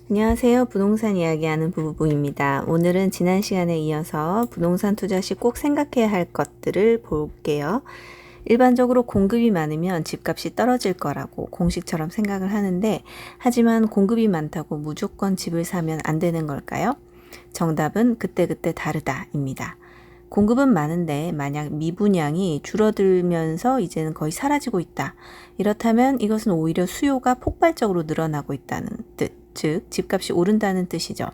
안녕하세요. 부동산 이야기하는 부부입니다. 오늘은 지난 시간에 이어서 부동산 투자 시 꼭 생각해야 할 것들을 볼게요. 일반적으로 공급이 많으면 집값이 떨어질 거라고 공식처럼 생각을 하는데, 하지만 공급이 많다고 무조건 집을 사면 안 되는 걸까요? 정답은 그때그때 다르다입니다. 공급은 많은데 만약 미분양이 줄어들면서 이제는 거의 사라지고 있다. 이렇다면 이것은 오히려 수요가 폭발적으로 늘어나고 있다는 뜻, 즉 집값이 오른다는 뜻이죠.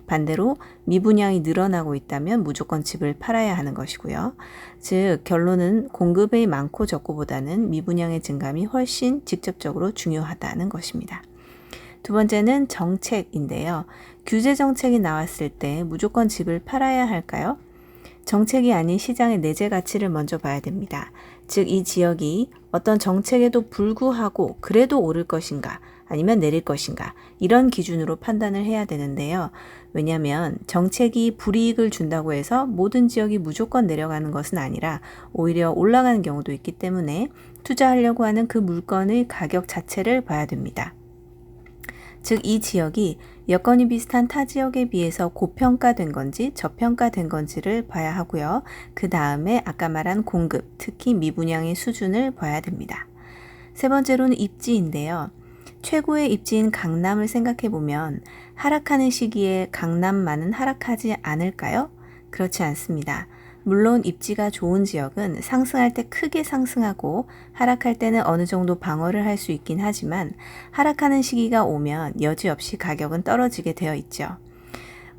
반대로 미분양이 늘어나고 있다면 무조건 집을 팔아야 하는 것이고요. 즉 결론은 공급이 많고 적고보다는 미분양의 증감이 훨씬 직접적으로 중요하다는 것입니다. 두 번째는 정책인데요. 규제 정책이 나왔을 때 무조건 집을 팔아야 할까요? 정책이 아닌 시장의 내재 가치를 먼저 봐야 됩니다. 즉 이 지역이 어떤 정책에도 불구하고 그래도 오를 것인가 아니면 내릴 것인가 이런 기준으로 판단을 해야 되는데요. 왜냐하면 정책이 불이익을 준다고 해서 모든 지역이 무조건 내려가는 것은 아니라 오히려 올라가는 경우도 있기 때문에 투자하려고 하는 그 물건의 가격 자체를 봐야 됩니다. 즉 이 지역이 여건이 비슷한 타 지역에 비해서 고평가된 건지 저평가된 건지를 봐야 하고요. 그 다음에 아까 말한 공급, 특히 미분양의 수준을 봐야 됩니다. 세 번째로는 입지인데요. 최고의 입지인 강남을 생각해 보면 하락하는 시기에 강남만은 하락하지 않을까요? 그렇지 않습니다. 물론 입지가 좋은 지역은 상승할 때 크게 상승하고 하락할 때는 어느 정도 방어를 할 수 있긴 하지만 하락하는 시기가 오면 여지없이 가격은 떨어지게 되어 있죠.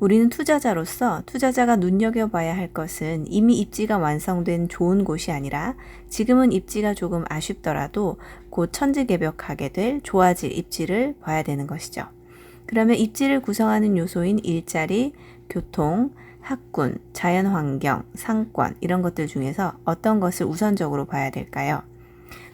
우리는 투자자로서 투자자가 눈여겨봐야 할 것은 이미 입지가 완성된 좋은 곳이 아니라 지금은 입지가 조금 아쉽더라도 곧 천지개벽하게 될 좋아질 입지를 봐야 되는 것이죠. 그러면 입지를 구성하는 요소인 일자리, 교통, 학군, 자연환경, 상권 이런 것들 중에서 어떤 것을 우선적으로 봐야 될까요?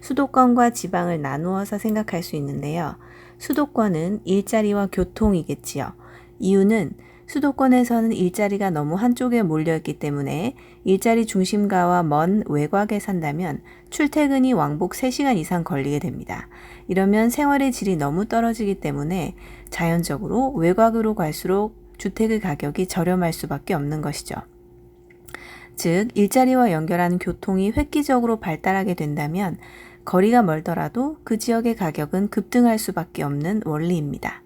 수도권과 지방을 나누어서 생각할 수 있는데요. 수도권은 일자리와 교통이겠지요. 이유는 수도권에서는 일자리가 너무 한쪽에 몰려있기 때문에 일자리 중심가와 먼 외곽에 산다면 출퇴근이 왕복 3시간 이상 걸리게 됩니다. 이러면 생활의 질이 너무 떨어지기 때문에 자연적으로 외곽으로 갈수록 주택의 가격이 저렴할 수밖에 없는 것이죠. 즉 일자리와 연결하는 교통이 획기적으로 발달하게 된다면 거리가 멀더라도 그 지역의 가격은 급등할 수밖에 없는 원리입니다.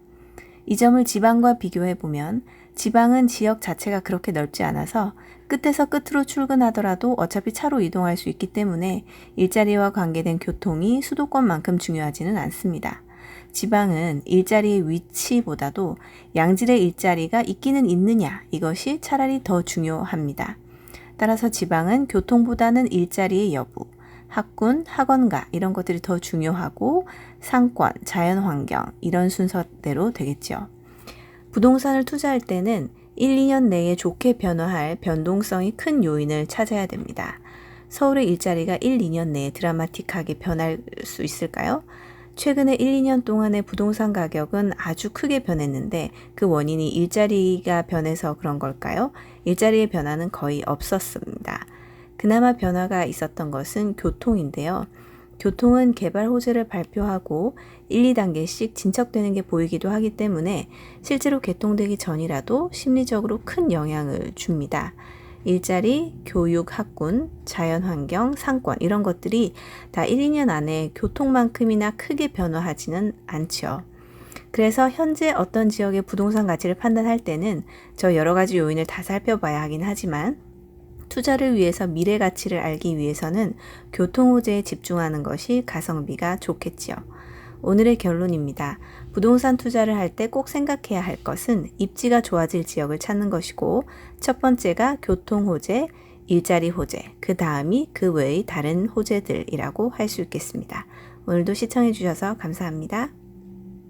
이 점을 지방과 비교해 보면 지방은 지역 자체가 그렇게 넓지 않아서 끝에서 끝으로 출근하더라도 어차피 차로 이동할 수 있기 때문에 일자리와 관계된 교통이 수도권만큼 중요하지는 않습니다. 지방은 일자리의 위치보다도 양질의 일자리가 있기는 있느냐 이것이 차라리 더 중요합니다. 따라서 지방은 교통보다는 일자리의 여부, 학군, 학원가 이런 것들이 더 중요하고 상권, 자연환경 이런 순서대로 되겠죠. 부동산을 투자할 때는 1, 2년 내에 좋게 변화할 변동성이 큰 요인을 찾아야 됩니다. 서울의 일자리가 1, 2년 내에 드라마틱하게 변할 수 있을까요? 최근에 1, 2년 동안의 부동산 가격은 아주 크게 변했는데 그 원인이 일자리가 변해서 그런 걸까요? 일자리의 변화는 거의 없었습니다. 그나마 변화가 있었던 것은 교통인데요. 교통은 개발 호재를 발표하고 1, 2단계씩 진척되는 게 보이기도 하기 때문에 실제로 개통되기 전이라도 심리적으로 큰 영향을 줍니다. 일자리, 교육, 학군, 자연환경, 상권 이런 것들이 다 1, 2년 안에 교통만큼이나 크게 변화하지는 않죠. 그래서 현재 어떤 지역의 부동산 가치를 판단할 때는 저 여러 가지 요인을 다 살펴봐야 하긴 하지만 투자를 위해서 미래 가치를 알기 위해서는 교통 호재에 집중하는 것이 가성비가 좋겠지요. 오늘의 결론입니다. 부동산 투자를 할 때 꼭 생각해야 할 것은 입지가 좋아질 지역을 찾는 것이고 첫 번째가 교통 호재, 일자리 호재, 그 다음이 그 외의 다른 호재들이라고 할 수 있겠습니다. 오늘도 시청해 주셔서 감사합니다.